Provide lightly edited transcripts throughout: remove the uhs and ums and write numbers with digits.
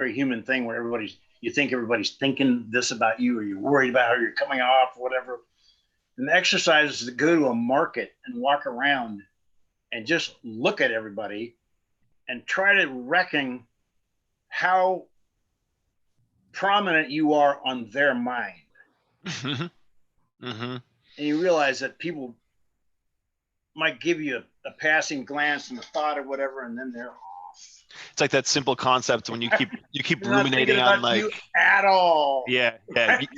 very human thing where you think everybody's thinking this about you, or you're worried about how you're coming off, or whatever. And the exercise is to go to a market and walk around and just look at everybody and try to reckon how prominent you are on their mind. Mm-hmm. And you realize that people might give you a passing glance and a thought or whatever, and then they're off. It's like that simple concept when you keep They're ruminating not on, like, you at all. yeah, Right?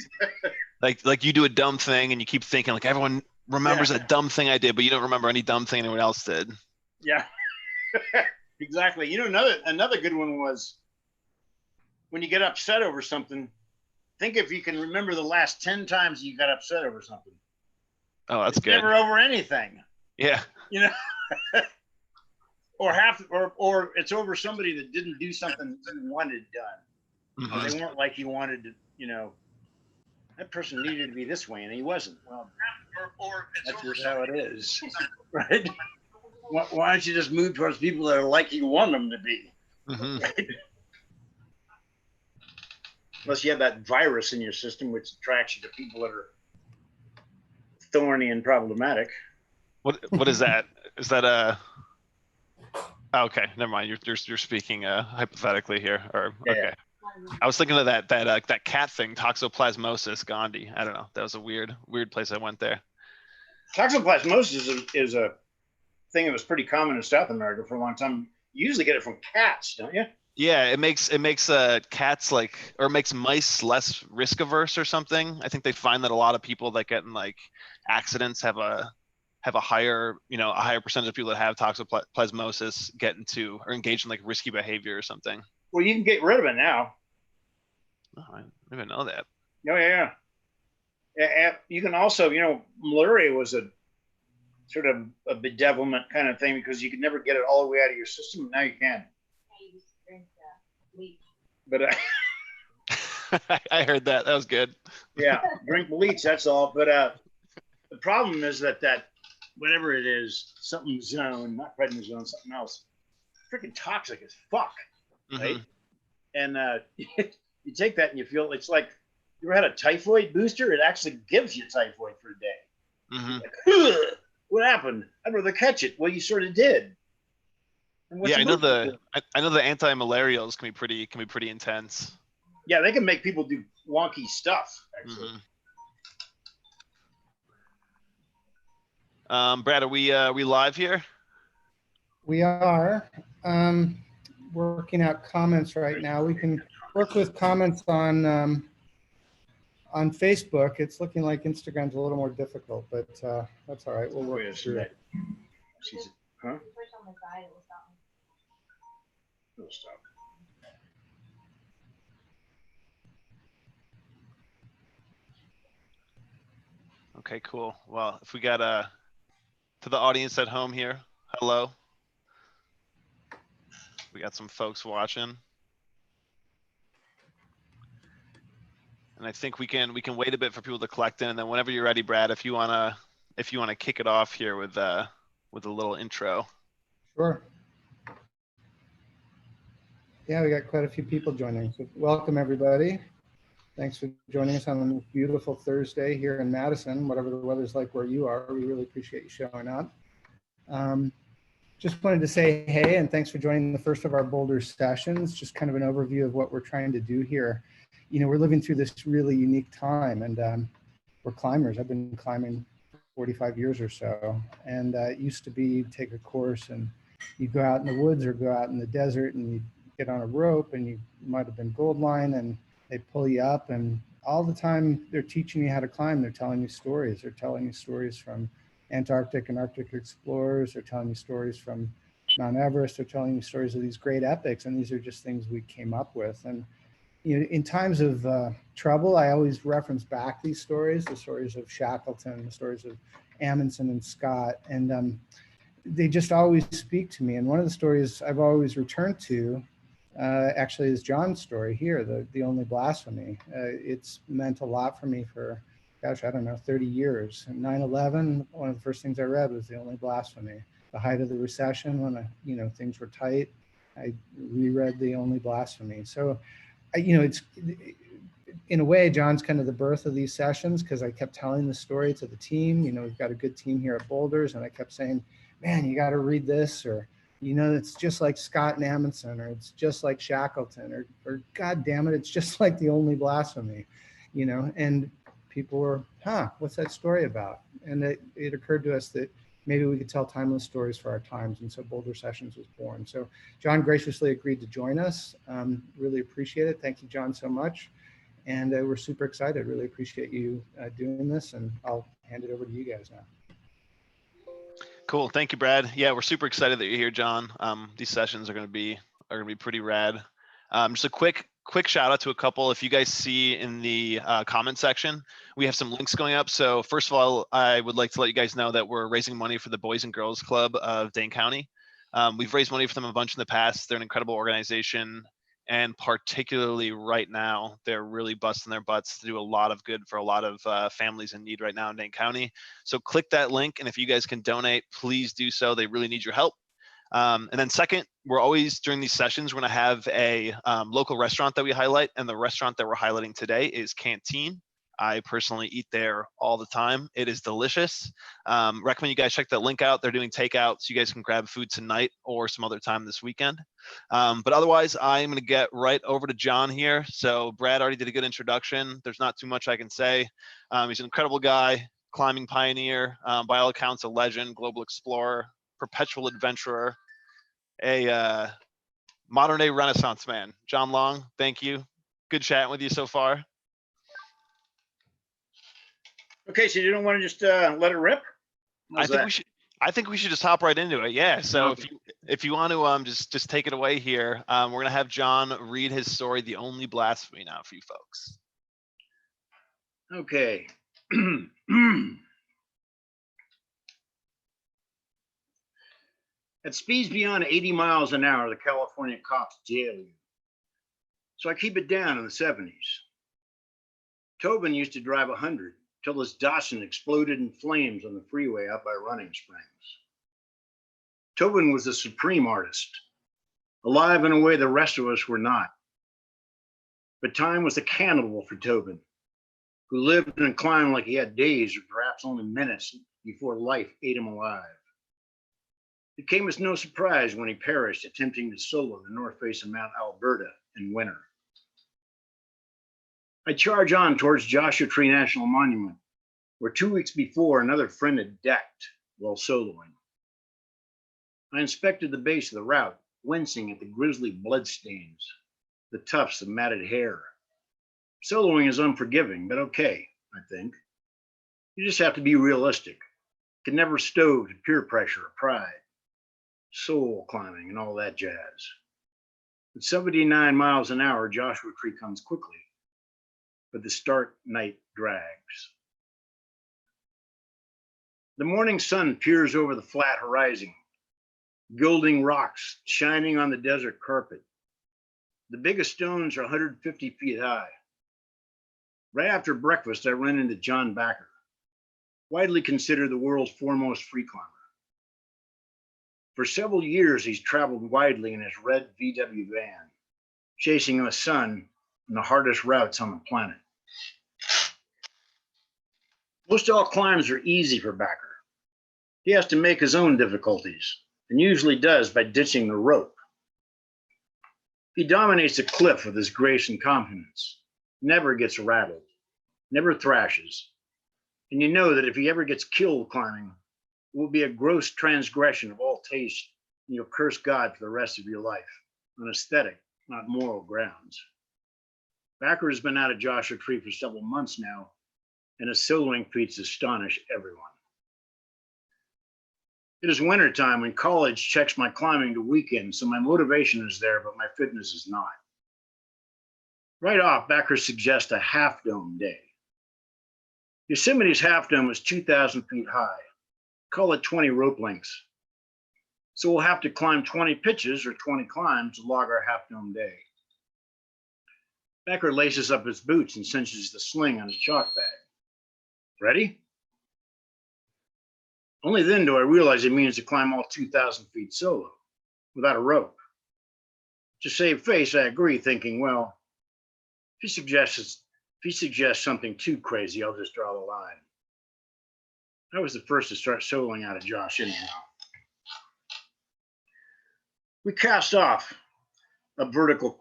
like you do a dumb thing and you keep thinking like everyone remembers a dumb thing I did, but you don't remember any dumb thing anyone else did. Yeah. Exactly. You know, another good one was when you get upset over something, think if you can remember the last 10 times you got upset over something. Oh, that's it's good. Never over anything. Yeah. You know, or it's over somebody that didn't do something you wanted done. Mm-hmm. They weren't like you wanted to, you know, that person needed to be this way and he wasn't. Well, that's just how it is. Right? Why don't you just move towards people that are like you want them to be? Mm-hmm. Right? Unless you have that virus in your system, which attracts you to people that are thorny and problematic. What is that? Is that a? Oh, okay, never mind. You're speaking hypothetically here, or Yeah. Okay. I was thinking of that cat thing, toxoplasmosis gondii. I don't know. That was a weird place I went there. Toxoplasmosis is a thing that was pretty common in South America for a long time. You usually get it from cats, don't you? Yeah, it makes cats or it makes mice less risk averse or something. I think they find that a lot of people that get in like accidents have a higher percentage of people that have toxoplasmosis get into or engage in like risky behavior or something. Well, you can get rid of it now. Oh, I didn't even know that. Oh, yeah. You can also, malaria was a sort of a bedevilment kind of thing because you could never get it all the way out of your system. Now you can. But I heard that. That was good. Yeah, drink bleach. That's all. But the problem is that whatever it is, something zone, not prednisone, something else, freaking toxic as fuck, right? Mm-hmm. And you take that and you feel it's like you ever had a typhoid booster? It actually gives you typhoid for a day. Mm-hmm. Like, what happened? I'd rather catch it. Well, you sort of did. Yeah, I know the anti-malarials can be pretty intense. Yeah, they can make people do wonky stuff, actually. Mm-hmm. Brad, are we live here? We are working out comments right now. We can work with comments on Facebook. It's looking like Instagram's a little more difficult, but that's all right. We'll work through it. Huh? No, stop. Okay, cool. Well, if we got to the audience at home here, hello. We got some folks watching. And I think we can wait a bit for people to collect in, and then whenever you're ready, Brad, if you wanna kick it off here with a little intro. Sure. Yeah, we got quite a few people joining. So welcome everybody. Thanks for joining us on a beautiful Thursday here in Madison, whatever the weather's like where you are. We really appreciate you showing up. Just wanted to say hey, and thanks for joining the first of our Boulders sessions. Just kind of an overview of what we're trying to do here. We're living through this really unique time, and we're climbers. I've been climbing 45 years or so, and it used to be you'd take a course and you go out in the woods or go out in the desert and you get on a rope and you might have been gold line and they pull you up, and all the time they're teaching you how to climb. They're telling you stories. They're telling you stories from Antarctic and Arctic explorers. They're telling you stories from Mount Everest. They're telling you stories of these great epics, and these are just things we came up with. And in times of trouble, I always reference back these stories, the stories of Shackleton, the stories of Amundsen and Scott, and they just always speak to me. And one of the stories I've always returned to actually is John's story here, the only blasphemy. It's meant a lot for me for, gosh, I don't know, 30 years. And 9/11, one of the first things I read was the only blasphemy. The height of the recession when things were tight. I reread The Only Blasphemy. So, it's in a way, John's kind of the birth of these sessions, because I kept telling the story to the team. We've got a good team here at Boulders, and I kept saying, man, you got to read this, or, it's just like Scott and Amundsen, or it's just like Shackleton, or God damn it, it's just like The Only Blasphemy, and people were, what's that story about? And it occurred to us that maybe we could tell timeless stories for our times. And so Boulder Sessions was born. So John graciously agreed to join us. Really appreciate it. Thank you, John, so much. And we're super excited. Really appreciate you doing this. And I'll hand it over to you guys now. Cool. Thank you, Brad. Yeah, we're super excited that you're here, John. These sessions are going to be pretty rad. Just a quick shout out to a couple. If you guys see in the comment section, we have some links going up. So first of all, I would like to let you guys know that we're raising money for the Boys and Girls Club of Dane County. We've raised money for them a bunch in the past. They're an incredible organization. And particularly right now, they're really busting their butts to do a lot of good for a lot of families in need right now in Dane County. So click that link. And if you guys can donate, please do so. They really need your help. And then second, we're always during these sessions, we're going to have a local restaurant that we highlight. And the restaurant that we're highlighting today is Canteen. I personally eat there all the time. It is delicious. Recommend you guys check that link out. They're doing takeout, so you guys can grab food tonight or some other time this weekend. But otherwise, I'm going to get right over to John here. So Brad already did a good introduction. There's not too much I can say. He's an incredible guy, climbing pioneer, by all accounts, a legend, global explorer, perpetual adventurer, a modern day Renaissance man. John Long, thank you. Good chatting with you so far. Okay, so you don't want to just let it rip? I think we should just hop right into it. Yeah. So okay. if you want to just take it away here, we're gonna have John read his story, The Only Blasphemy, now for you folks. Okay. At speeds beyond 80 miles an hour, the California cops jail you. So I keep it down in the 70s. Tobin used to drive 100 till his Datsun exploded in flames on the freeway out by Running Springs. Tobin was a supreme artist, alive in a way the rest of us were not. But time was a cannibal for Tobin, who lived and climbed like he had days or perhaps only minutes before life ate him alive. It came as no surprise when he perished attempting to solo the north face of Mount Alberta in winter. I charge on towards Joshua Tree National Monument, where 2 weeks before another friend had decked while soloing. I inspected the base of the route, wincing at the grisly bloodstains, the tufts of matted hair. Soloing is unforgiving, but okay, I think. You just have to be realistic. Can never stow to peer pressure or pride, soul climbing and all that jazz. At 79 miles an hour, Joshua Tree comes quickly, but the start night drags. The morning sun peers over the flat horizon, gilding rocks shining on the desert carpet. The biggest stones are 150 feet high. Right after breakfast, I ran into John Backer, widely considered the world's foremost free climber. For several years, he's traveled widely in his red VW van, chasing the sun on the hardest routes on the planet. Most all climbs are easy for Backer. He has to make his own difficulties, and usually does by ditching the rope. He dominates a cliff with his grace and confidence, never gets rattled, never thrashes. And you know that if he ever gets killed climbing, it will be a gross transgression of all taste, and you'll curse God for the rest of your life, on aesthetic, not moral grounds. Backer has been out of Joshua Tree for several months now, and his soloing feats astonish everyone. It is wintertime when college checks my climbing to weekends, so my motivation is there, but my fitness is not. Right off, Backer suggests a half dome day. Yosemite's half dome is 2,000 feet high. Call it 20 rope lengths. So we'll have to climb 20 pitches or 20 climbs to log our half dome day. Backer laces up his boots and cinches the sling on his chalk bag. Ready? Only then do I realize it means to climb all 2,000 feet solo, without a rope. To save face, I agree, thinking, well, if he suggests something too crazy, I'll just draw the line. I was the first to start soloing out of Josh anyhow. We cast off a vertical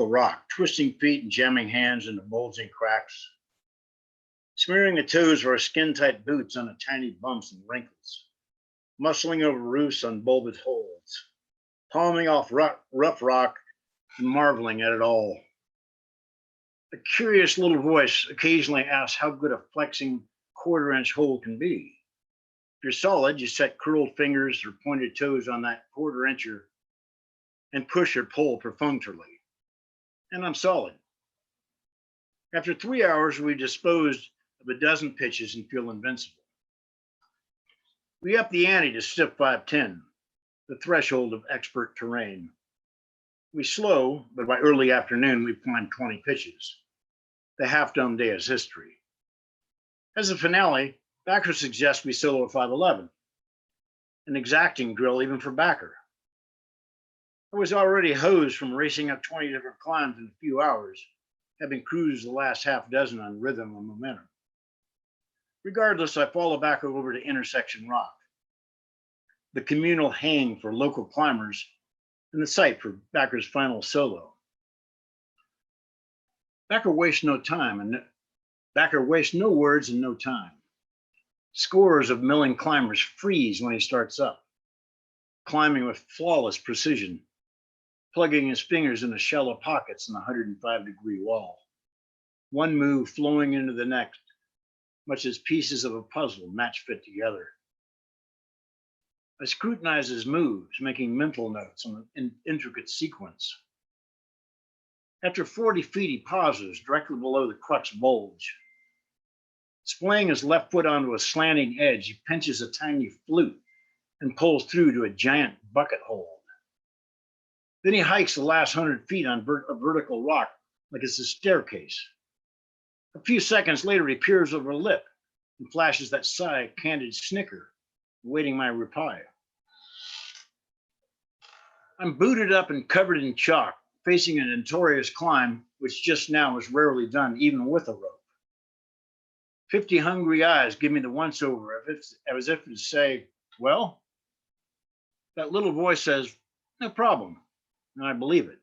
rock, twisting feet and jamming hands into bulging cracks, smearing the toes of our skin-tight boots on the tiny bumps and wrinkles, muscling over roofs on bulbous holds, palming off rough rock and marveling at it all. A curious little voice occasionally asks how good a flexing quarter-inch hole can be. If you're solid, you set curled fingers or pointed toes on that quarter-incher and push or pull perfunctorily. And I'm solid. After 3 hours, we disposed of a dozen pitches and feel invincible. We up the ante to stiff 510, the threshold of expert terrain. We slow, but by early afternoon, we've climbed 20 pitches. The half-dome day is history. As a finale, Backer suggests we solo a 511, an exacting drill even for Backer. I was already hosed from racing up 20 different climbs in a few hours, having cruised the last half dozen on rhythm and momentum. Regardless, I follow Backer over to Intersection Rock, the communal hang for local climbers and the site for Backer's final solo. Backer wastes no words and no time. Scores of milling climbers freeze when he starts up, climbing with flawless precision, plugging his fingers into shallow pockets in the 105-degree wall, one move flowing into the next, much as pieces of a puzzle match fit together. I scrutinize his moves, making mental notes on an intricate sequence. After 40 feet, he pauses directly below the crux bulge. Splaying his left foot onto a slanting edge, he pinches a tiny flute and pulls through to a giant bucket hold. Then he hikes the last 100 feet on a vertical rock like it's a staircase. A few seconds later, he peers over a lip and flashes that candid snicker, awaiting my reply. I'm booted up and covered in chalk, facing a notorious climb, which just now is rarely done, even with a rope. 50 hungry eyes give me the once-over, as if to say, well, that little voice says, no problem, and I believe it.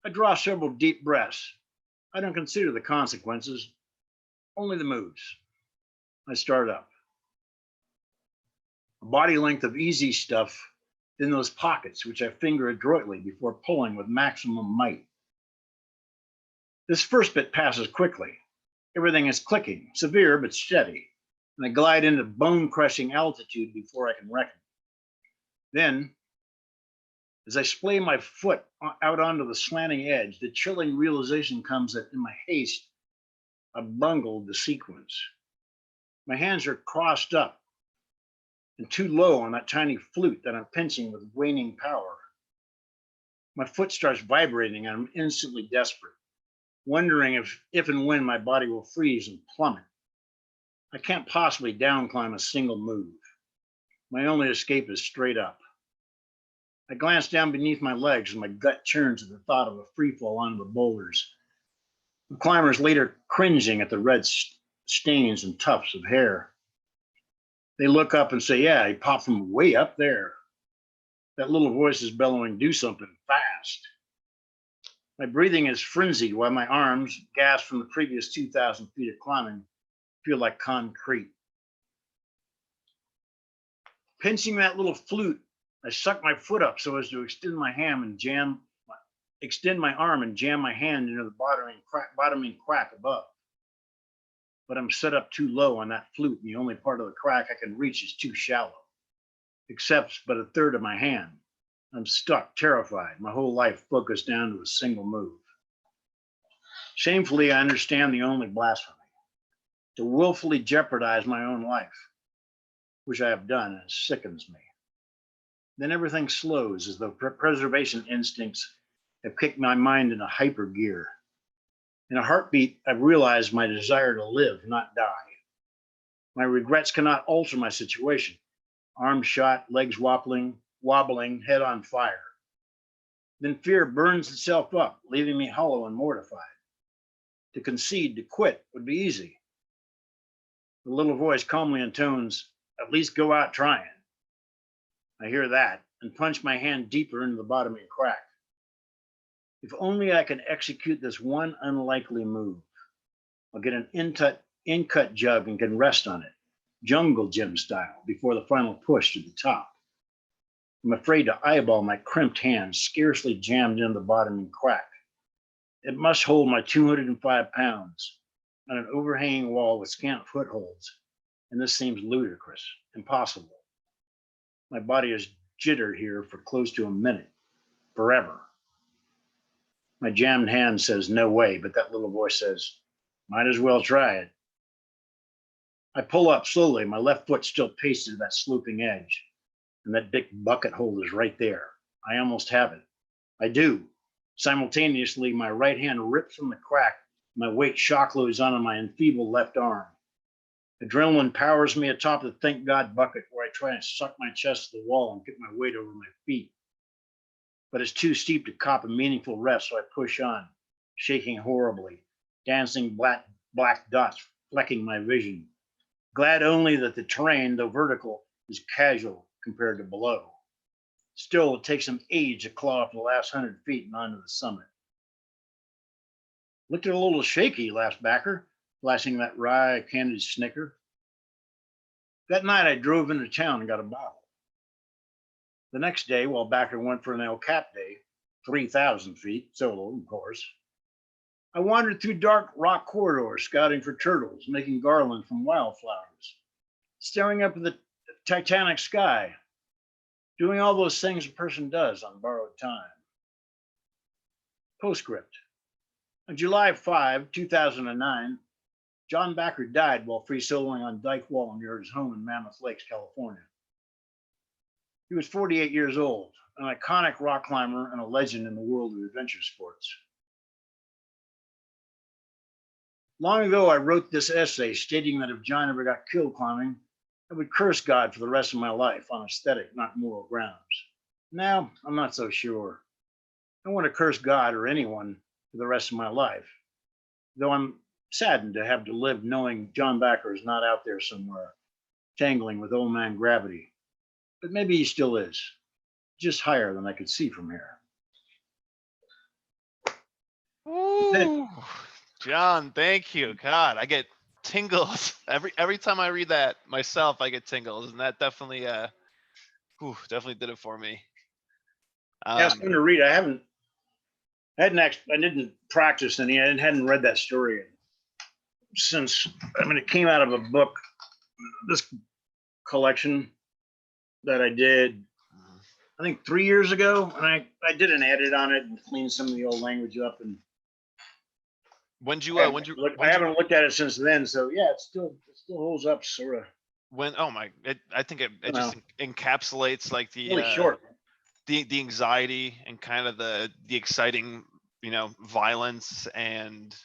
I draw several deep breaths. I don't consider the consequences, only the moves. I start up. A body length of easy stuff in those pockets, which I finger adroitly before pulling with maximum might. This first bit passes quickly. Everything is clicking, severe but steady, and I glide into bone-crushing altitude before I can reckon. Then, as I splay my foot out onto the slanting edge, the chilling realization comes that in my haste, I've bungled the sequence. My hands are crossed up and too low on that tiny flute that I'm pinching with waning power. My foot starts vibrating and I'm instantly desperate, wondering if and when my body will freeze and plummet. I can't possibly downclimb a single move. My only escape is straight up. I glance down beneath my legs and my gut churns at the thought of a free fall onto the boulders. The climbers later cringing at the red stains and tufts of hair. They look up and say, yeah, he popped from way up there. That little voice is bellowing, do something fast. My breathing is frenzied while my arms, gassed from the previous 2,000 feet of climbing, feel like concrete. Pinching that little flute, I suck my foot up so as to extend my arm and jam my hand into the bottoming crack above. But I'm set up too low on that flute, and the only part of the crack I can reach is too shallow. Accepts but a third of my hand. I'm stuck, terrified, my whole life focused down to a single move. Shamefully, I understand the only blasphemy, to willfully jeopardize my own life, which I have done, and it sickens me. Then everything slows as though preservation instincts have kicked my mind into hyper gear. In a heartbeat, I've realized my desire to live, not die. My regrets cannot alter my situation. Arms shot, legs wobbling, head on fire. Then fear burns itself up, leaving me hollow and mortified. To concede, to quit would be easy. The little voice calmly intones, "At least go out trying." I hear that and plunge my hand deeper into the bottoming crack. If only I can execute this one unlikely move. I'll get an in-cut jug and can rest on it, jungle gym style, before the final push to the top. I'm afraid to eyeball my crimped hand, scarcely jammed into the bottoming crack. It must hold my 205 pounds on an overhanging wall with scant footholds, and this seems ludicrous, impossible. My body has jittered here for close to a minute, forever. My jammed hand says no way, but that little voice says, might as well try it. I pull up slowly, my left foot still pasted to that sloping edge, and that big bucket hold is right there. I almost have it. I do. Simultaneously, my right hand rips from the crack, my weight shock loads onto my enfeebled left arm. Adrenaline powers me atop the thank God bucket where I try and suck my chest to the wall and get my weight over my feet. But it's too steep to cop a meaningful rest, so I push on, shaking horribly, dancing black dots flecking my vision. Glad only that the terrain, though vertical, is casual compared to below. Still, it takes some age to claw up the last 100 feet and onto the summit. Looked a little shaky, laughed Backer, flashing that wry, candid snicker. That night I drove into town and got a bottle. The next day, while Backer went for an El Cap day, 3,000 feet, solo, of course, I wandered through dark rock corridors, scouting for turtles, making garlands from wildflowers, staring up at the titanic sky, doing all those things a person does on borrowed time. Postscript. On July 5, 2009, John Backer died while free soloing on Dyke Wall near his home in Mammoth Lakes, California. He was 48 years old, an iconic rock climber and a legend in the world of adventure sports. Long ago, I wrote this essay stating that if John ever got killed climbing, I would curse God for the rest of my life on aesthetic, not moral grounds. Now, I'm not so sure. I want to curse God or anyone for the rest of my life, though I'm saddened to have to live knowing John Backer is not out there somewhere, tangling with old man gravity. But maybe he still is, just higher than I could see from here. Ooh, John, thank you. God, I get tingles every time I read that myself. I get tingles, and that definitely definitely did it for me. Yeah, it's fun to read. I didn't practice any. I hadn't read that story since. I mean, it came out of a book, this collection that I did, I think 3 years ago, and I did an edit on it and cleaned some of the old language up. And I haven't looked at it since then, so yeah, it still holds up, sort of. I think it just encapsulates like the really short. the anxiety and kind of the exciting, violence and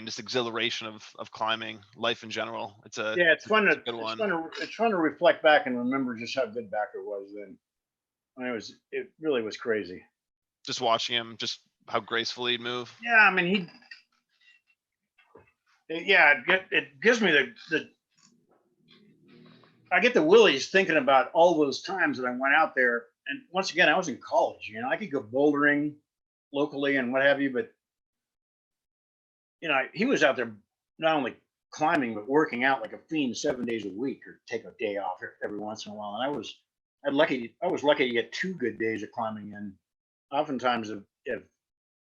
just exhilaration of climbing life in general. It's fun to reflect back and remember just how good Backer was then. I mean, it really was crazy. Just watching him, just how gracefully he'd move. Yeah, I mean, it gives me I get the willies thinking about all those times that I went out there. And once again, I was in college, I could go bouldering locally and what have you, but he was out there not only climbing, but working out like a fiend 7 days a week, or take a day off every once in a while. And I was lucky to get 2 good days of climbing in. Oftentimes if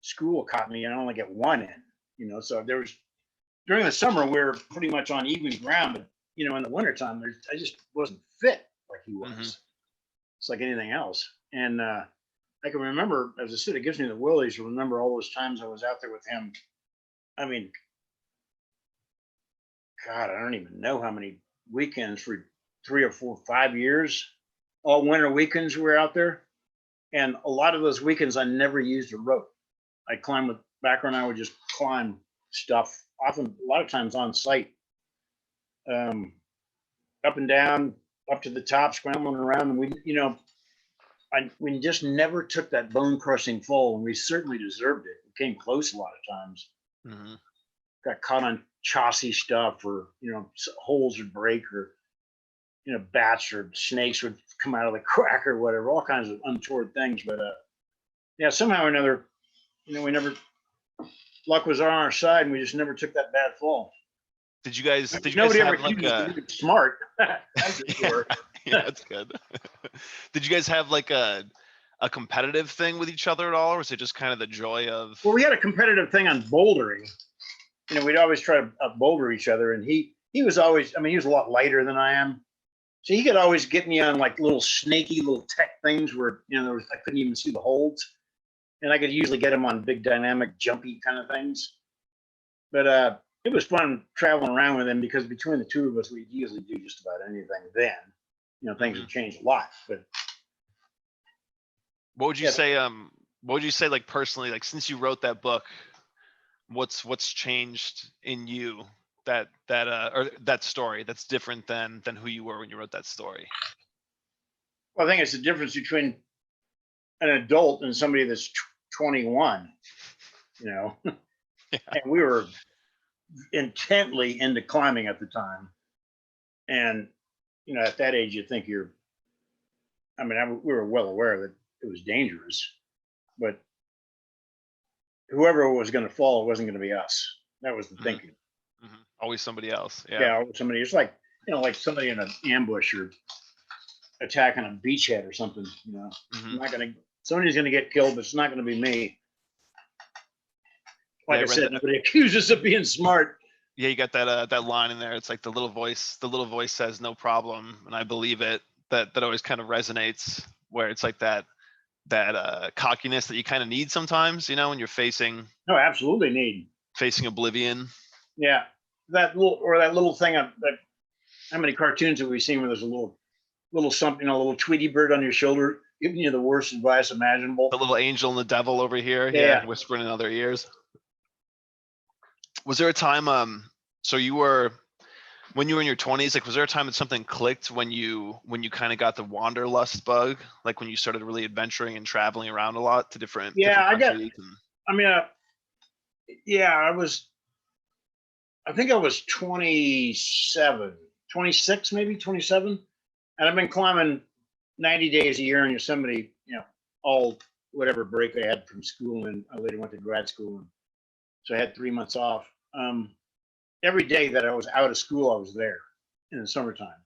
school caught me, I only get 1 in, so there was, during the summer, we were pretty much on even ground, but in the wintertime, I just wasn't fit like he was. Mm-hmm. It's like anything else. And I can remember, as I said, it gives me the willies to remember all those times I was out there with him. I mean, God, I don't even know how many weekends for 3 or 4, 5 years, all winter weekends we were out there. And a lot of those weekends, I never used a rope. I climbed with Backer, and I would just climb stuff, often a lot of times on site, up and down, up to the top, scrambling around. And we, we just never took that bone crushing fall, and we certainly deserved it. We came close a lot of times. Mm-hmm. Got caught on chassis stuff, or holes would break, or bats or snakes would come out of the crack or whatever, all kinds of untoward things. But yeah, somehow or another, we never, luck was on our side, and we just never took that bad fall. Did you guys Nobody ever have like accused me of smart. That's for sure. Yeah, that's good. Did you guys have like a competitive thing with each other at all, or was it just kind of the joy of? Well, we had a competitive thing on bouldering. We'd always try to boulder each other, and he was always, he was a lot lighter than I am, so he could always get me on like little snaky little tech things where I couldn't even see the holds, and I could usually get him on big dynamic jumpy kind of things. But it was fun traveling around with him, because between the two of us, we'd usually do just about anything then. Things have changed a lot. But what would you say? What would you say, like personally, like since you wrote that book, what's changed in you or that story that's different than who you were when you wrote that story? Well, I think it's the difference between an adult and somebody that's 21. Yeah. And we were intently into climbing at the time, and at that age, you think we were well aware that it was dangerous, but whoever was going to fall, it wasn't going to be us. That was the thinking. Mm-hmm. Always somebody else. Yeah, somebody. It's like like somebody in an ambush or attacking a beachhead or something. Mm-hmm. Somebody's going to get killed, but it's not going to be me. Like I said, nobody accuses us of being smart. Yeah, you got that line in there. It's like the little voice says no problem, and I believe it. That always kind of resonates, where it's like that cockiness that you kind of need sometimes, when you're facing. No, absolutely need. Facing oblivion. Yeah, that little thing. How many cartoons have we seen where there's a little something, a little Tweety bird on your shoulder, giving you the worst advice imaginable? The little angel and the devil over here, whispering in other ears. Was there a time, so you were, when you were in your 20s, like, was there a time that something clicked when you kind of got the wanderlust bug, like when you started really adventuring and traveling around a lot to different countries? I think I was 27, 26, maybe 27. And I've been climbing 90 days a year in Yosemite, all whatever break I had from school. And I later went to grad school. And so I had 3 months off. Every day that I was out of school, I was there in the summertime.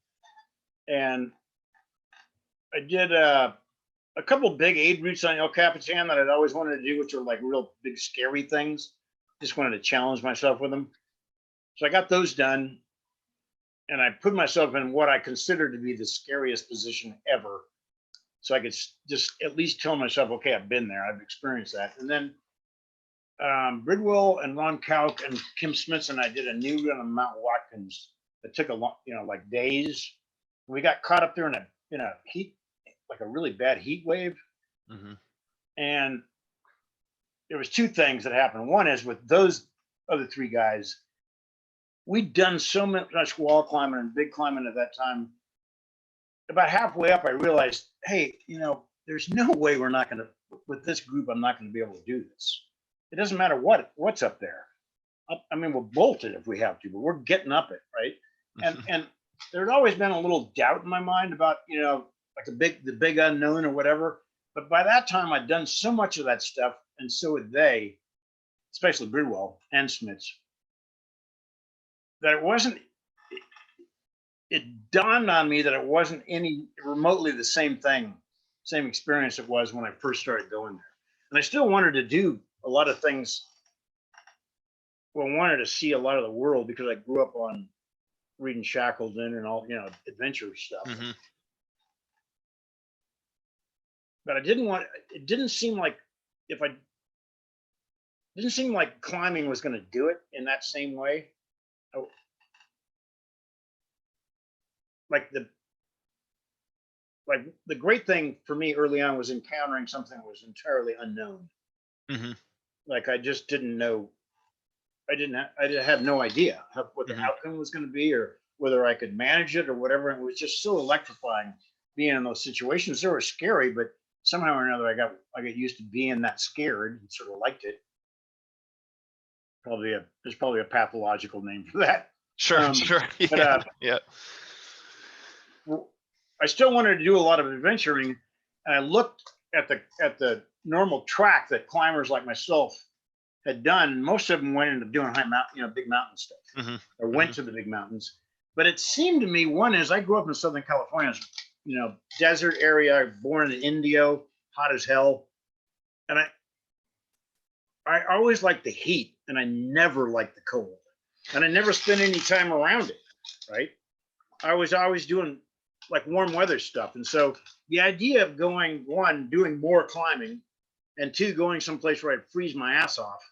And I did a couple big aid routes on El Capitan that I'd always wanted to do, which are like real big, scary things. Just wanted to challenge myself with them. So I got those done, and I put myself in what I consider to be the scariest position ever. So I could just at least tell myself, okay, I've been there, I've experienced that. And then Bridwell and Ron Kauk and Kim Smits and I did a new run on Mount Watkins that took a long, like days. We got caught up there in a heat, like a really bad heat wave. Mm-hmm. And there was two things that happened. One is with those other three guys, we'd done so much wall climbing and big climbing at that time. About halfway up, I realized, hey, there's no way we're not going to, with this group, I'm not going to be able to do this. It doesn't matter what's up there. We'll bolt it if we have to, but we're getting up it, right? And there had always been a little doubt in my mind about, like the big unknown or whatever. But by that time, I'd done so much of that stuff, and so had they, especially Bridwell and Smits, that it dawned on me that it wasn't any remotely the same experience it was when I first started going there. And I still wanted to do a lot of things. Well, I wanted to see a lot of the world because I grew up on reading Shackleton and all, adventure stuff. Mm-hmm. But it didn't seem like climbing was going to do it in that same way. The great thing for me early on was encountering something that was entirely unknown. Mm-hmm. Like I just didn't know. I had no idea what the mm-hmm. outcome was going to be, or whether I could manage it or whatever. It was just so electrifying being in those situations. They were scary, but somehow or another, I got used to being that scared and sort of liked it. There's probably a pathological name for that. Sure. Yeah. But yeah. I still wanted to do a lot of adventuring, and I looked at the normal track that climbers like myself had done. And most of them went into doing high mountain, big mountain stuff, or went to the big mountains. But it seemed to me, one is I grew up in Southern California, desert area, born in Indio, hot as hell, and I always liked the heat, and I never liked the cold, and I never spent any time around it. Right? I was always doing like warm weather stuff, and so the idea of doing more climbing, and two, going someplace where I'd freeze my ass off,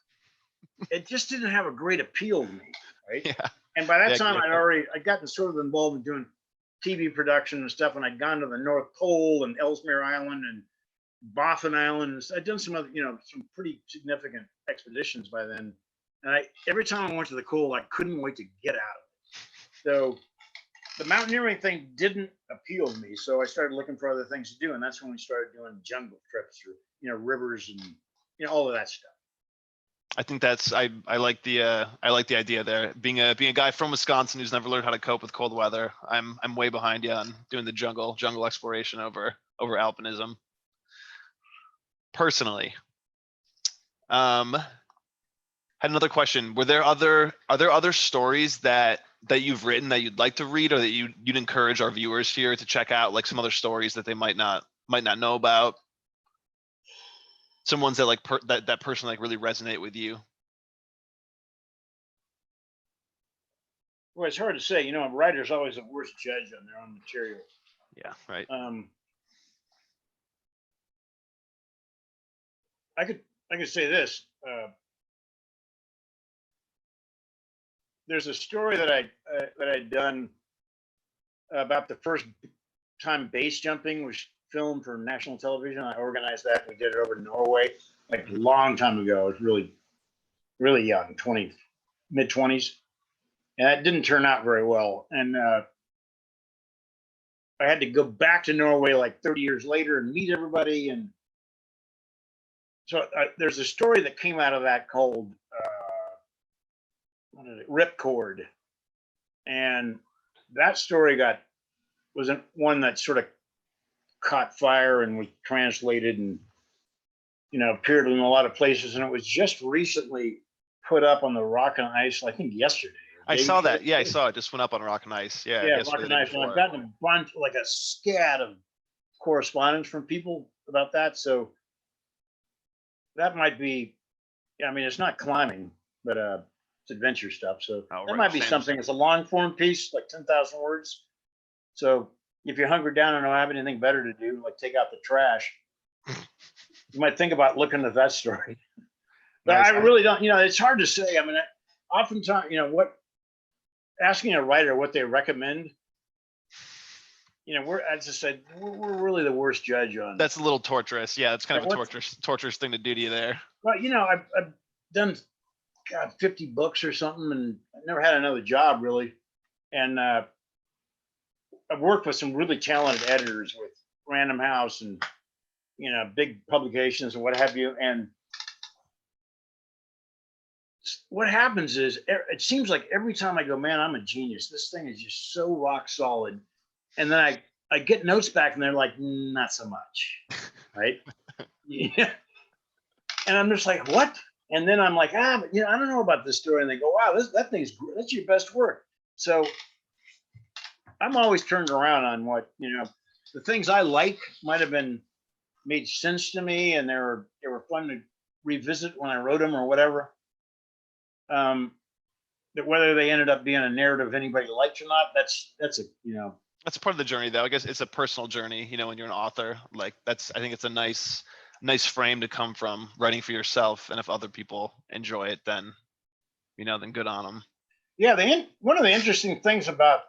it just didn't have a great appeal to me. Right? Yeah. And by that time, I'd gotten sort of involved in doing TV production and stuff, and I'd gone to the North Pole and Ellesmere Island and Beavan Island. I'd done some other, some pretty significant expeditions by then. And every time I went to the cold, I couldn't wait to get out of it. So the mountaineering thing didn't appeal to me. So I started looking for other things to do. And that's when we started doing jungle trips or, rivers and, all of that stuff. I think that's I like the idea there. Being a guy from Wisconsin who's never learned how to cope with cold weather, I'm way behind you on doing the jungle exploration over alpinism. Personally, had another question. Are there other stories that you've written that you'd like to read, or that you'd encourage our viewers here to check out, like some other stories that they might not know about? Some ones that that personally really resonate with you. Well, it's hard to say. A writer's always the worst judge on their own material. Yeah, right. I could say this. There's a story that I'd done about the first time base jumping was filmed for national television. I organized that. We did it over in Norway, like a long time ago. I was really, really young, mid-20s, and that didn't turn out very well. And I had to go back to Norway like 30 years later and meet everybody. And so there's a story that came out of that called Ripcord, and that story was one that sort of caught fire and was translated and appeared in a lot of places, and it was just recently put up on the Rock and Ice, I think yesterday. I saw that. Yeah, I saw it. Just went up on Rock and Ice. Yeah, Rock and Ice. And I've gotten a bunch, like a scat of correspondence from people about that. So that might be, it's not climbing, but it's adventure stuff. So that might be something. It's a long form piece, like 10,000 words. So if you're hunkered down and don't have anything better to do, like take out the trash, you might think about looking at that story. But nice. I really don't, it's hard to say. Oftentimes, asking a writer what they recommend, as I said, we're really the worst judge on. That's a little torturous. Yeah, it's kind of a torturous thing to do to you there. Well, I've done, 50 books or something, and I never had another job really. And I've worked with some really talented editors with Random House and, big publications and what have you. And what happens is it seems like every time I go, man, I'm a genius. This thing is just so rock solid. And then I get notes back and they're like, not so much. Right. Yeah. And I'm just like, what? And then I'm like, but I don't know about this story. And they go, wow, that's your best work. So I'm always turned around on what, the things I like might have made sense to me, and they were fun to revisit when I wrote them or whatever. That whether they ended up being a narrative anybody liked or not, that's that's part of the journey, though. I guess it's a personal journey, when you're an author. Like I think it's a nice frame to come from, writing for yourself. And if other people enjoy it, then then good on them. Yeah, one of the interesting things about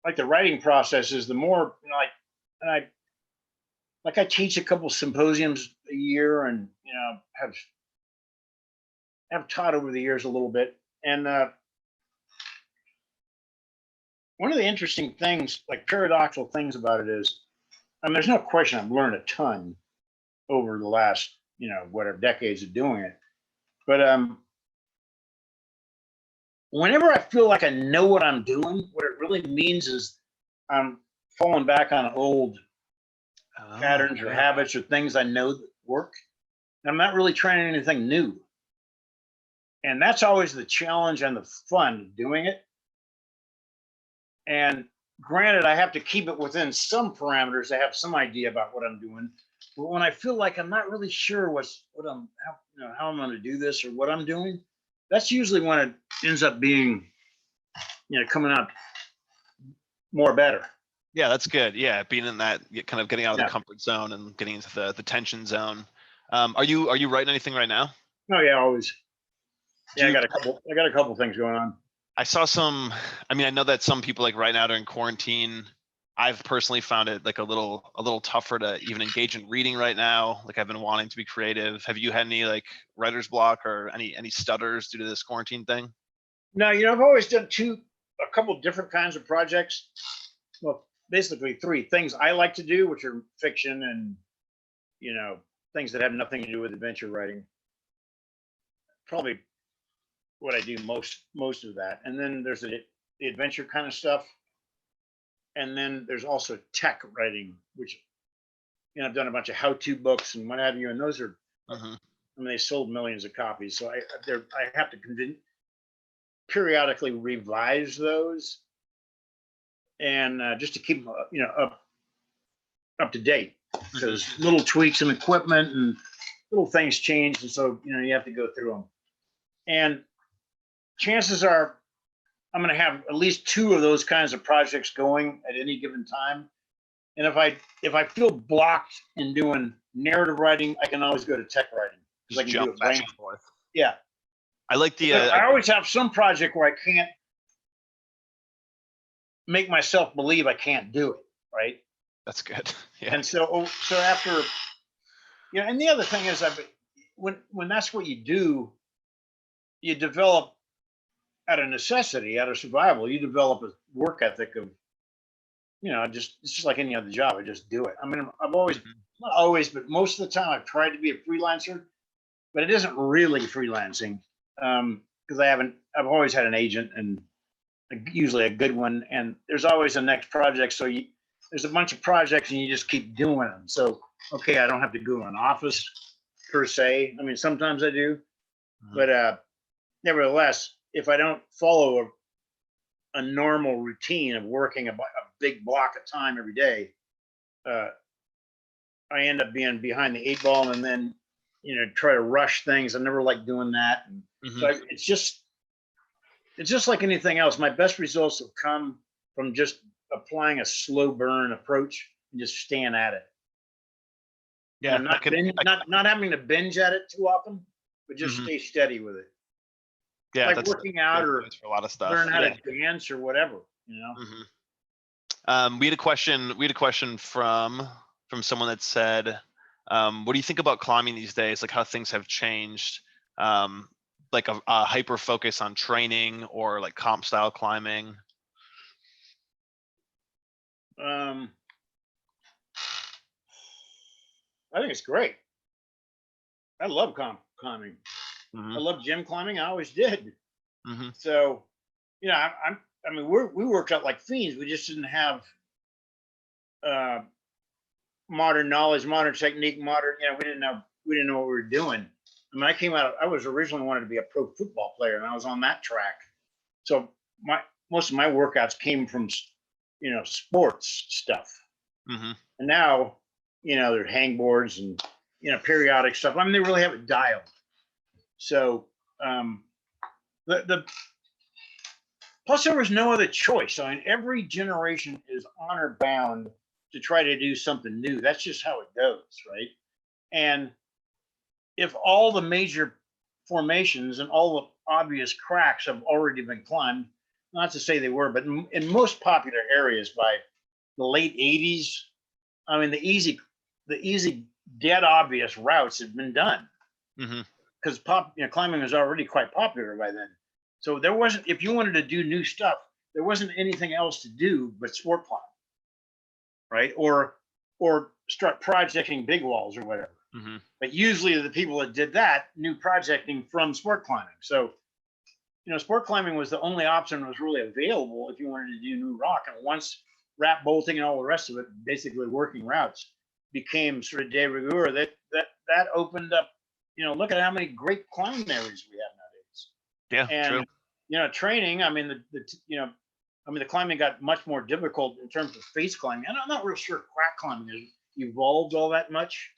like the writing process is the more I teach a couple symposiums a year, and have taught over the years a little bit. And one of the interesting things, like paradoxical things about it is, there's no question I've learned a ton, over the last, whatever decades of doing it. But whenever I feel like I know what I'm doing, what it really means is I'm falling back on old patterns or habits or things I know that work. I'm not really trying anything new. And that's always the challenge and the fun of doing it. And granted, I have to keep it within some parameters. I have some idea about what I'm doing. But when I feel like I'm not really sure how I'm going to do this or what I'm doing, that's usually when it ends up being, coming out more better. Yeah, that's good. Yeah, being in that, kind of getting out of the comfort zone and getting into the tension zone. Are you writing anything right now? Oh yeah, always. Yeah, I got a couple things going on. I saw some. I mean, I know that some people, like right now during quarantine, I've personally found it like a little tougher to even engage in reading right now. Like I've been wanting to be creative. Have you had any like writer's block or any stutters due to this quarantine thing? No, I've always done a couple different kinds of projects. Well, basically 3 things I like to do, which are fiction and, things that have nothing to do with adventure writing. Probably what I do most of that. And then there's the adventure kind of stuff. And then there's also tech writing, which, I've done a bunch of how-to books and what have you. And those are, I mean, they sold millions of copies. So I have to periodically revise those, and just to keep up to date, because little tweaks in equipment and little things change, and so you have to go through them. And chances are I'm going to have at least 2 of those kinds of projects going at any given time. And if I feel blocked in doing narrative writing, I can always go to tech writing, because I can do it back and forth. Yeah. I like the. I always have some project where I can't make myself believe I can't do it. Right. That's good. Yeah. And so after, and the other thing is, when that's what you do, you develop out of necessity, out of survival. You develop a work ethic of, it's just like any other job. I just do it. I mean, I've always, not always, but most of the time I've tried to be a freelancer, but it isn't really freelancing. Because I've always had an agent, and usually a good one, and there's always a next project. So there's a bunch of projects and you just keep doing them. So, okay, I don't have to go to an office per se. I mean, sometimes I do, but nevertheless, if I don't follow a normal routine of working a big block of time every day, I end up being behind the 8 ball, and then, try to rush things. I never like doing that. And so it's just like anything else. My best results have come from just applying a slow burn approach and just staying at it. Yeah, not having to binge at it too often, but just stay steady with it. Yeah, like that's working out or for a lot of stuff. Learn how to dance or whatever. We had a question from someone that said, what do you think about climbing these days? Like how things have changed, like a hyper focus on training or like comp style climbing? I think it's great. I love climbing. I love gym climbing. I always did. So, I mean, we worked out like fiends. We just didn't have modern knowledge, modern technique, we didn't know what we were doing. I mean, I was originally wanted to be a pro football player, and I was on that track. So most of my workouts came from, sports stuff. And now, there are hangboards and, periodic stuff. I mean, they really have it dialed. So plus there was no other choice. I mean, every generation is honor bound to try to do something new. That's just how it goes, right? And if all the major formations and all the obvious cracks have already been climbed, not to say they were, but in most popular areas by the late 80s, I mean, the easy, dead obvious routes had been done. Because climbing was already quite popular by then. So there wasn't, if you wanted to do new stuff, there wasn't anything else to do but sport climb, right? Or start projecting big walls or whatever. Mm-hmm. But usually the people that did that knew projecting from sport climbing. So, sport climbing was the only option that was really available if you wanted to do new rock. And once wrap bolting and all the rest of it, basically working routes, became sort of de rigueur, that opened up, look at how many great climbing areas we have nowadays. Yeah, And, true. training, I mean, the climbing got much more difficult in terms of face climbing. And I'm not real sure crack climbing has evolved all that much.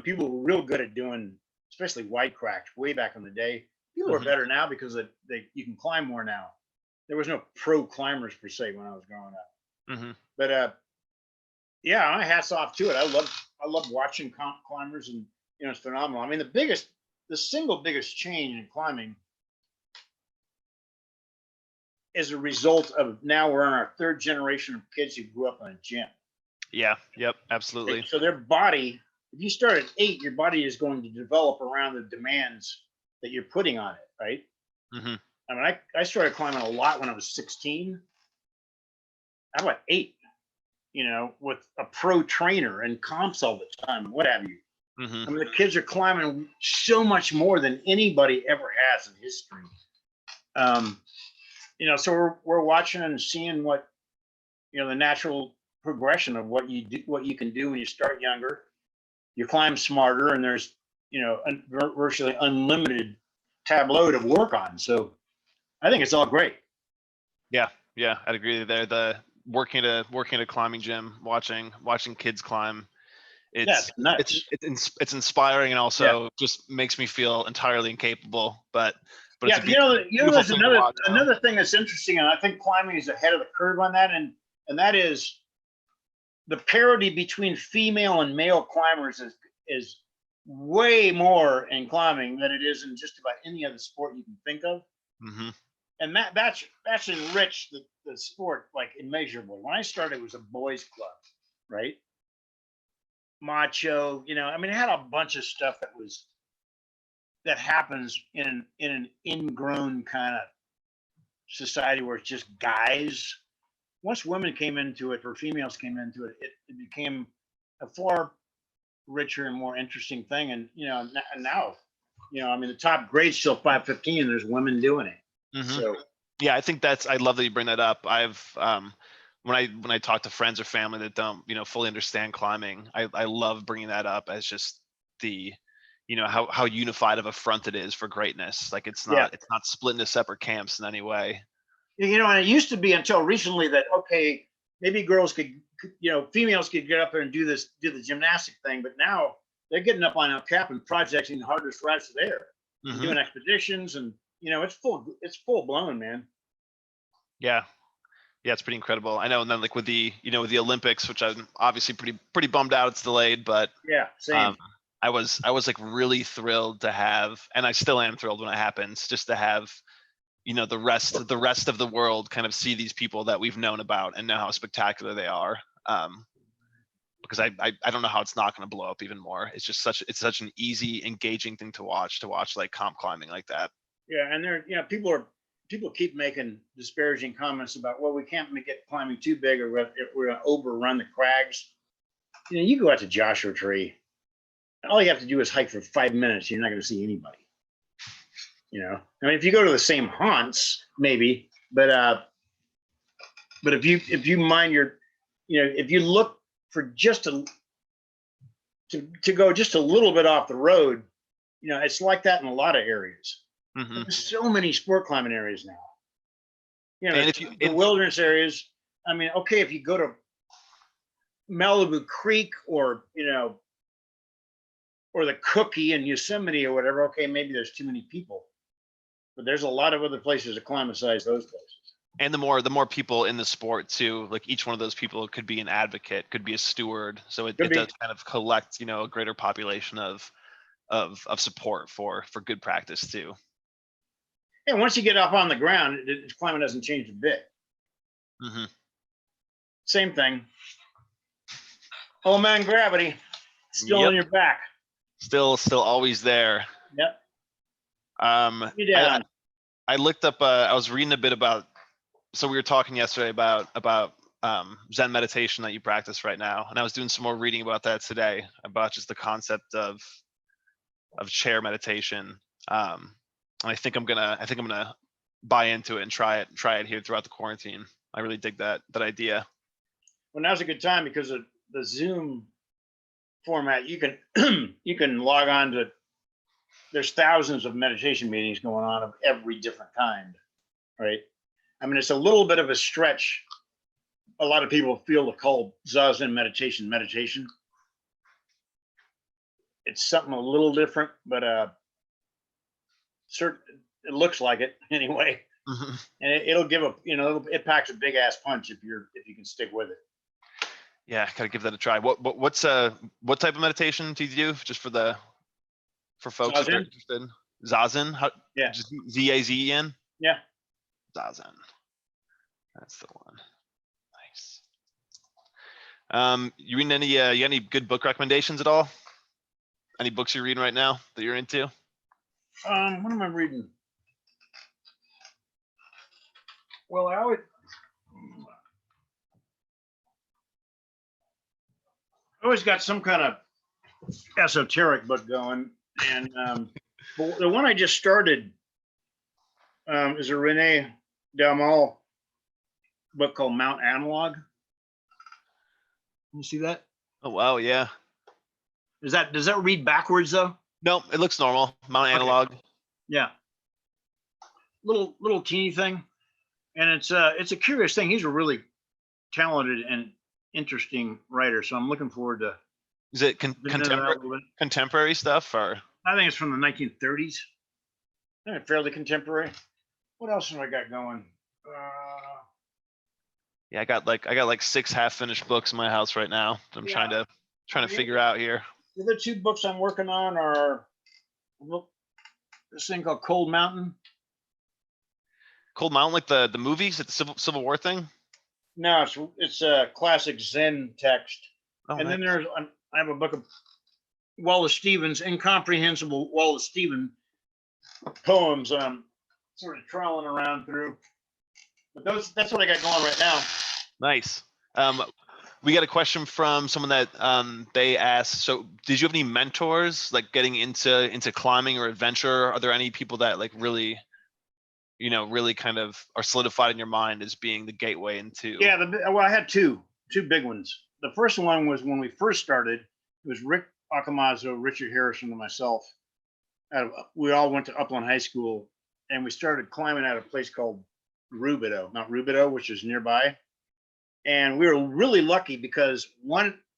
People were real good at doing, especially wide cracks way back in the day. People are better now because you can climb more now. There was no pro climbers per se when I was growing up. Mm-hmm. But yeah, my hats off to it. I love watching climbers, and it's phenomenal. I mean, the single biggest change in climbing is a result of now we're in our third generation of kids who grew up in a gym. Yeah. Yep. Absolutely. So their body, if you start at 8, your body is going to develop around the demands that you're putting on it, right? Mm-hmm. I mean, I started climbing a lot when I was 16. How about 8? With a pro trainer and comps all the time, what have you. Mm-hmm. I mean, the kids are climbing so much more than anybody ever has in history. So we're watching and seeing what, the natural progression of what you can do when you start younger. You climb smarter, and there's, virtually unlimited tableau to work on. So I think it's all great. Yeah, I'd agree with you there. The working at a climbing gym, watching kids climb, it's nuts. it's inspiring, and also just makes me feel entirely incapable. But yeah, it's there's another thing that's interesting, and I think climbing is ahead of the curve on that, and that is the parity between female and male climbers is way more in climbing than it is in just about any other sport you can think of. Mm-hmm. And that's enriched the sport like immeasurably. When I started, it was a boys' club, right? Macho, I mean, it had a bunch of stuff that happens in an ingrown kind of society where it's just guys. Once women came into it, or females came into it, it became a far richer and more interesting thing. And now, I mean, the top grade's still 515, and there's women doing it. Mm-hmm. So yeah, I love that you bring that up. I've when I talk to friends or family that don't fully understand climbing, I love bringing that up as just the how unified of a front it is for greatness. Like it's not split into separate camps in any way. And it used to be until recently that, okay, maybe girls females could get up there and do the gymnastic thing, but now they're getting up on El Cap and projecting the hardest routes there, and doing expeditions, and it's full blown, man. Yeah, it's pretty incredible. I know, and then like with the with the Olympics, which I'm obviously pretty bummed out it's delayed, but yeah, same. I was like really thrilled to have, and I still am thrilled when it happens, just to have the rest of the world kind of see these people that we've known about and know how spectacular they are. Because I don't know how it's not going to blow up even more. It's just such an easy, engaging thing to watch like comp climbing like that. Yeah, and there, people keep making disparaging comments about, well, we can't get climbing too big, or we're going to overrun the crags. You go out to Joshua Tree, and all you have to do is hike for 5 minutes. You're not going to see anybody. I mean, if you go to the same haunts, maybe, but if you mind your, if you look for just to go just a little bit off the road, it's like that in a lot of areas. Mm-hmm. There's so many sport climbing areas now. And the wilderness areas. I mean, okay, if you go to Malibu Creek or or the Cookie in Yosemite or whatever, okay, maybe there's too many people. But there's a lot of other places to climb besides those places. And the more people in the sport too, like each one of those people could be an advocate, could be a steward. So it does kind of collect, a greater population of support for good practice too. And once you get up on the ground, climbing doesn't change a bit. Mm-hmm. Same thing. Oh man, gravity still on your back. Still always there. Yep. I looked up. I was reading a bit about. So we were talking yesterday about Zen meditation that you practice right now. And I was doing some more reading about that today, about just the concept of chair meditation. And I think I'm gonna buy into it and try it here throughout the quarantine. I really dig that idea. Well, now's a good time because of the Zoom format. You can you can log on to. There's thousands of meditation meetings going on of every different kind, right? I mean, it's a little bit of a stretch. A lot of people feel to call Zazen meditation. It's something a little different, but certain it looks like it anyway. Mhm. And it'll give it packs a big ass punch if you can stick with it. Yeah, gotta give that a try. What type of meditation do you do, just for folks if they're Zazen? interested? Zazen? How, Yeah. just Zazen? Yeah. Zazen. That's the one. Nice. You reading any you got any good book recommendations at all? Any books you're reading right now that you're into? What am I reading? Well, I always got some kind of esoteric book going, and but the one I just started is a Rene Dalmal book called Mount Analog. You see that? Oh wow, yeah. Does that read backwards though? No, it looks normal. Mount Okay. Analog. Yeah. Little teeny thing, and it's a curious thing. He's a really talented and interesting writer, so I'm looking forward to. Is it digging into that a little bit. contemporary stuff or? I think it's from the 1930s. I think it's fairly contemporary. What else have I got going? Yeah, I got like 6 half-finished books in my house right now that I'm Yeah. trying to figure out here. The other 2 books I'm working on are this thing called Cold Mountain. Cold Mountain, like the movies, it's the Civil War thing. No, it's a classic Zen text. Oh, And then nice. I have a book of Wallace Stevens, incomprehensible Wallace Stevens poems. I'm sort of trawling around through. But that's what I got going right now. Nice. We got a question from someone that they asked. So, did you have any mentors, like getting into climbing or adventure? Are there any people that like really, really kind of are solidified in your mind as being the gateway into? Yeah, well, I had two big ones. The first one was when we first started. It was Rick Akamozo, Richard Harrison, and myself. We all went to Upland High School, and we started climbing at a place called Mount Rubidoux, which is nearby. And we were really lucky because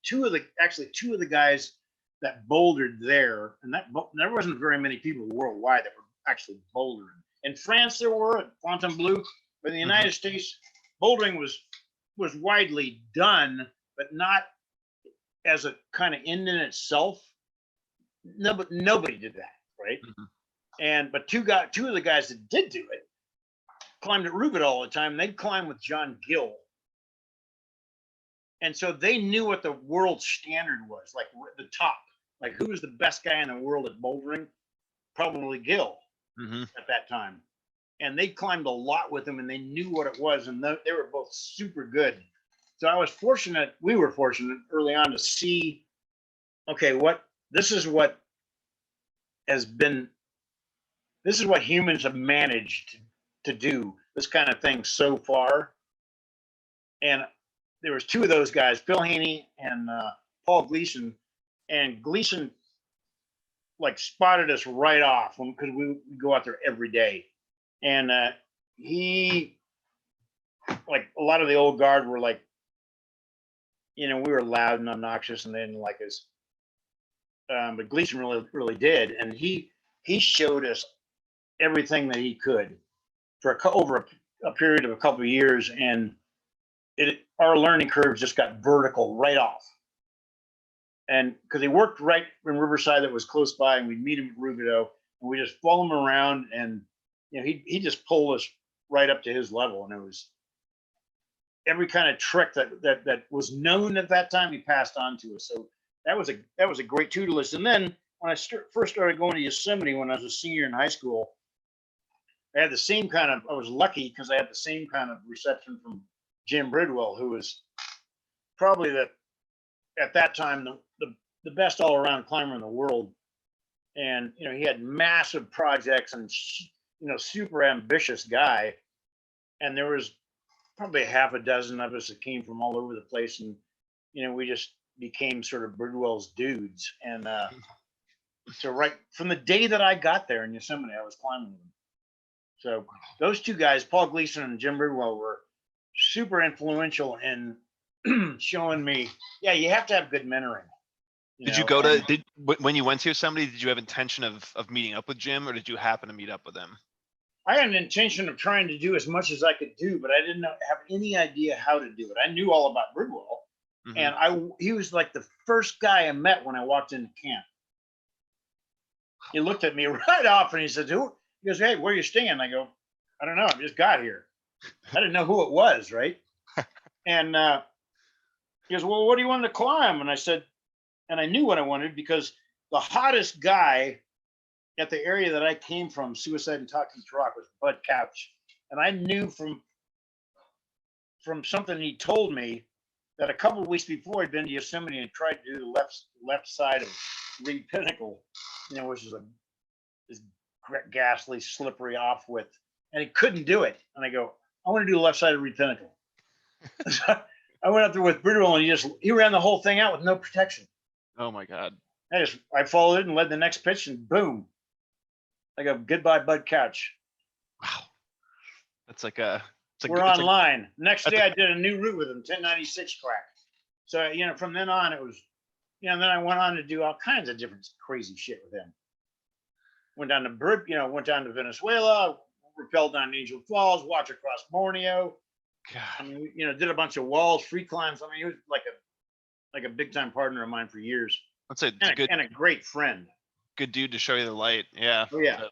two of the guys that bouldered there, and there wasn't very many people worldwide that were actually bouldering. In France, there were at Fontainebleau, but in the United States, bouldering was widely done, but not as a kind of end in itself. Nobody did that, right? But two of the guys that did do it climbed at Rubidoux all the time. They'd climb with John Gill. And so they knew what the world standard was, like the top, like who was the best guy in the world at bouldering? Probably Gill at that time. And they climbed a lot with him, and they knew what it was, and they were both super good. So we were fortunate early on to see, okay, this is what humans have managed to do, this kind of thing so far. And there was 2 of those guys, Phil Haney and Paul Gleason, and Gleason like spotted us right off because we go out there every day. And he, like a lot of the old guard were like, we were loud and obnoxious and they didn't like us. But Gleason really did. And he showed us everything that he could for over a period of a couple of years. And our learning curves just got vertical right off. And because he worked right in Riverside that was close by, and we'd meet him at Rubidoux, and we just follow him around, and he just pulled us right up to his level. And it was every kind of trick that was known at that time, he passed on to us. So that was a great tutelage. And then when I first started going to Yosemite when I was a senior in high school, I was lucky because I had the same kind of reception from Jim Bridwell, who was probably at that time the best all around climber in the world. And he had massive projects and super ambitious guy. And there was probably half a dozen of us that came from all over the place, and we just became sort of Bridwell's dudes. And so right from the day that I got there in Yosemite, I was climbing with them. So those two guys, Paul Gleason and Jim Bridwell, were super influential in showing me, yeah, you have to have good mentoring. Did you go to, when you went to Yosemite, did you have intention of meeting up with Jim, or did you happen to meet up with him? I had an intention of trying to do as much as I could do, but I didn't have any idea how to do it. I knew all about Bridwell, and he was like the first guy I met when I walked into camp. He looked at me right off and he said, he goes, hey, where are you staying? I go, I don't know. I just got here. I didn't know who it was, right? And he goes, well, what do you want to climb? And I said, and I knew what I wanted, because the hottest guy at the area that I came from, Suicide and Toxins Rock, was Bud Couch. And I knew from something he told me that a couple of weeks before he'd been to Yosemite and tried to do the left side of Reed Pinnacle, which is this ghastly, slippery off-width, and he couldn't do it. And I go, I want to do the left side of Reed Pinnacle. So I went up there with Bridwell, and he ran the whole thing out with no protection. Oh my God. I followed it and led the next pitch, and boom. I go, goodbye, Bud Couch. Wow. That's like we're online. Next day I did a new route with him, 1096 crack. So, from then on it was, and then I went on to do all kinds of different crazy shit with him. Went down to Venezuela, rappelled down Angel Falls, watched across Borneo. God. I mean, did a bunch of walls, free climbs. I mean, he was like a big time partner of mine for years. Let's say and a great friend. Good dude to show you the light. Yeah. Oh yeah. And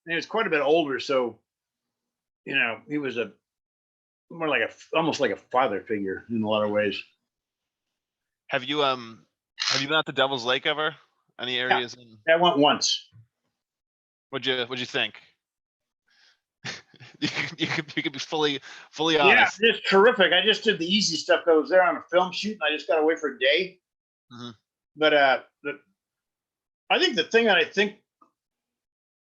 he was quite a bit older, so he was almost like a father figure in a lot of ways. Have you been out to Devil's Lake ever? Any areas? I went once. What'd you think? you could be fully honest. Yeah, it's terrific. I just did the easy stuff. I was there on a film shoot, and I just got away for a day. Mm-hmm. But I think the thing that I think,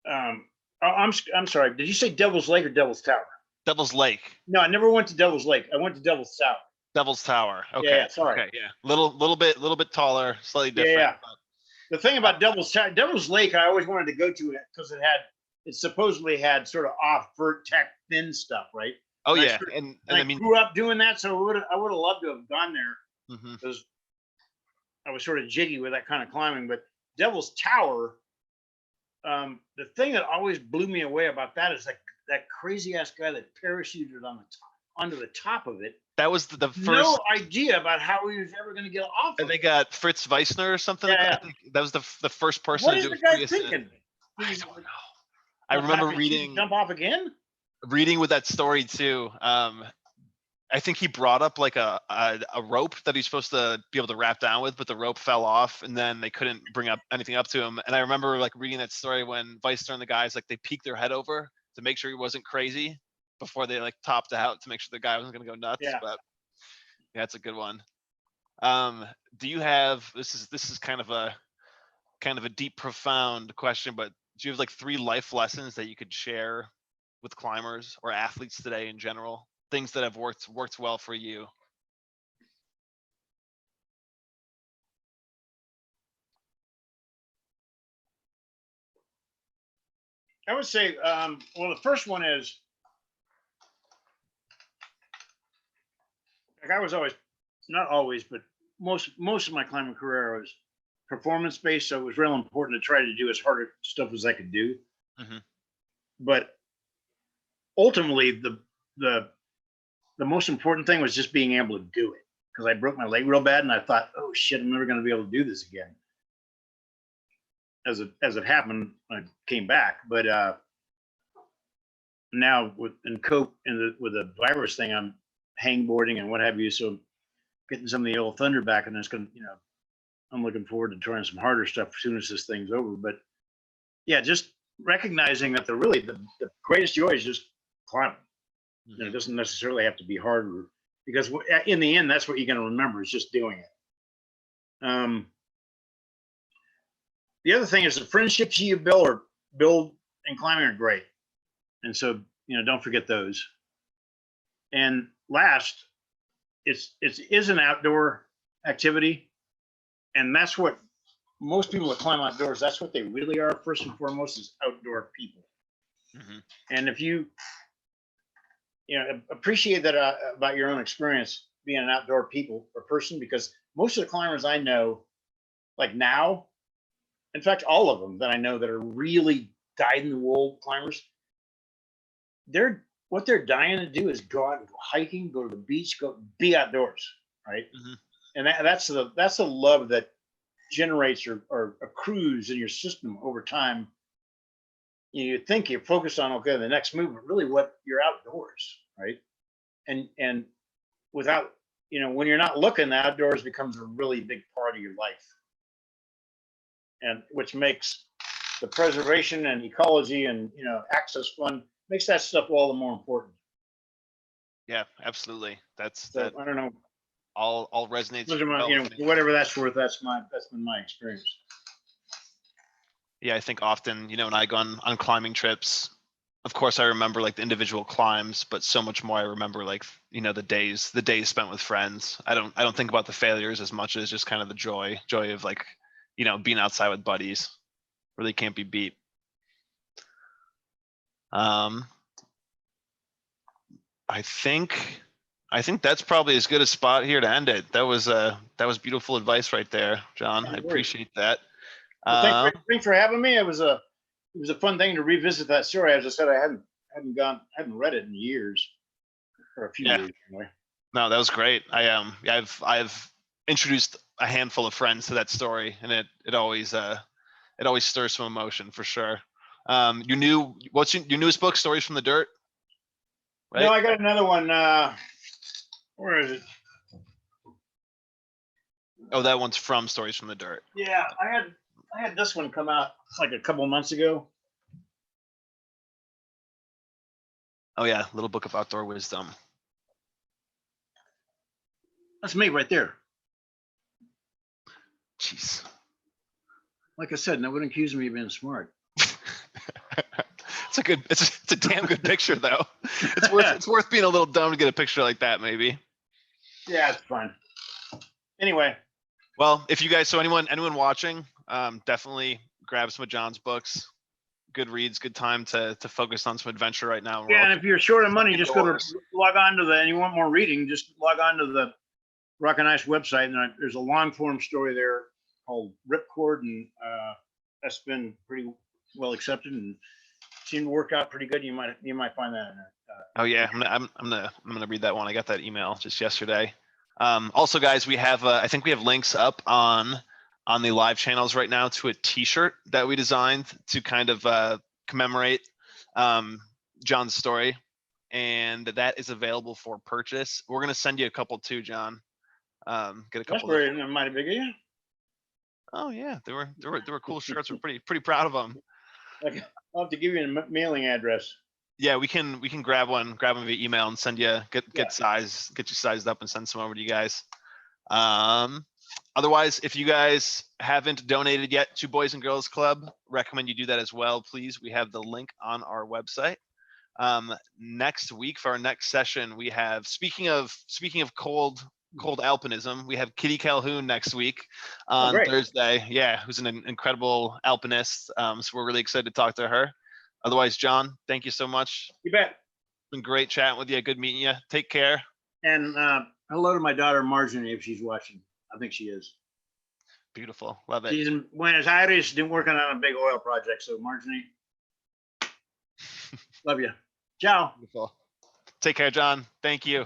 I'm sorry. Did you say Devil's Lake or Devil's Tower? Devil's Lake. No, I never went to Devil's Lake. I went to Devil's Tower. Devil's Tower. Okay. Yeah, sorry. Okay. Yeah. Little bit taller, slightly different. Yeah. The thing about Devil's Lake, I always wanted to go to it because it supposedly had sort of off-vert tech thin stuff, right? Oh yeah, and I mean, grew up doing that, so I would have loved to have gone there because I was sort of jiggy with that kind of climbing. But Devil's Tower, the thing that always blew me away about that is that crazy ass guy that parachuted onto the top of it. That was the first. No idea about how he was ever going to get off. And they got Fritz Weissner or something. Yeah. I think that was the first person. What to is do the guy thinking? I don't know. I remember reading. Jump off again? Reading with that story too. I think he brought up like a rope that he's supposed to be able to wrap down with, but the rope fell off, and then they couldn't bring up anything up to him. And I remember like reading that story when Weissner and the guys they peeked their head over to make sure he wasn't crazy before they topped out to make sure the guy wasn't going to go nuts. Yeah. But yeah, it's a good one. Do you have this is kind of a deep, profound question, but do you have 3 life lessons that you could share with climbers or athletes today in general? Things that have worked well for you? I would say, well, the first one is, I was always, not always, but most of my climbing career was performance based, so it was real important to try to do as hard stuff as I could do. But ultimately, the most important thing was just being able to do it, because I broke my leg real bad, and I thought, oh shit, I'm never going to be able to do this again. As it happened, I came back, but now with the virus thing, I'm hangboarding and what have you, so getting some of the old thunder back, and it's going to, I'm looking forward to trying some harder stuff as soon as this thing's over. But yeah, just recognizing that the greatest joy is just climbing. It doesn't necessarily have to be hard, because in the end, that's what you're going to remember is just doing it. The other thing is the friendships you build in climbing are great. And so, don't forget those. And last, it is an outdoor activity. And that's what most people that climb outdoors, that's what they really are. First and foremost is outdoor people. Mm-hmm. And if you appreciate that about your own experience being an outdoor person, because most of the climbers I know, like now, in fact, all of them that I know that are really dyed-in-the-wool climbers, what they're dying to do is go out and go hiking, go to the beach, go be outdoors, right? Mm-hmm. And that's the love that generates or accrues in your system over time. You think you're focused on the next move, but really what you're outdoors, right? And without when you're not looking, the outdoors becomes a really big part of your life, and which makes the preservation and ecology and access fun, makes that stuff all the more important. Yeah, absolutely. That I don't know. All resonates. Whatever that's worth. That's been my experience. Yeah, I think often, when I go on climbing trips, of course I remember like the individual climbs, but so much more I remember like, the days spent with friends. I don't think about the failures as much as just kind of the joy of like, being outside with buddies. Really can't be beat. I think that's probably as good a spot here to end it. That was beautiful advice right there, John. I appreciate that. Well, thanks for having me. It was a fun thing to revisit that story. As I said, I hadn't read it in years, or a few years anyway. No, that was great. I've introduced a handful of friends to that story, and it always stirs some emotion for sure. What's your newest book, Stories from the Dirt? Right? No, I got another one. Where is it? Oh, that one's from Stories from the Dirt. Yeah, I had this one come out like a couple of months ago. Oh yeah, Little Book of Outdoor Wisdom. That's me right there. Jeez. Like I said, no one accused me of being smart. It's a damn good picture though. It's worth being a little dumb to get a picture like that, maybe. Yeah, it's fun. Anyway. Well, if you guys, so anyone watching, definitely grab some of John's books. Good reads, good time to focus on some adventure right now. Yeah, and if you're short of money, just go to log on to and you want more reading, just log on to the Rock and Ice website, and there's a long form story there called Ripcord, and that's been pretty well accepted and seemed to work out pretty good. You might find that in there. Oh yeah, I'm gonna read that one. I got that email just yesterday. Also, guys, we have I think we have links up on the live channels right now to a T-shirt that we designed to kind of commemorate John's story, and that is available for purchase. We're gonna send you a couple too, John. Get a couple. That's very mighty big of you. Oh yeah, they were cool shirts. We're pretty proud of them. I'll have to give you a mailing address. Yeah, we can grab one via email and send you get you sized up and send some over to you guys. Otherwise, if you guys haven't donated yet to Boys and Girls Club, recommend you do that as well, please. We have the link on our website. Next week for our next session, we have speaking of cold alpinism, we have Kitty Calhoun next week on Thursday. Yeah, who's an incredible alpinist. So we're really excited to talk to her. Otherwise, John, thank you so much. You bet. It's been great chatting with you. Good meeting you. Take care. And hello to my daughter Marjorie if she's watching. I think she is. Beautiful. Love it. She's in Buenos Aires working on a big oil project. So Marjorie, love you. Ciao. Beautiful. Take care, John. Thank you.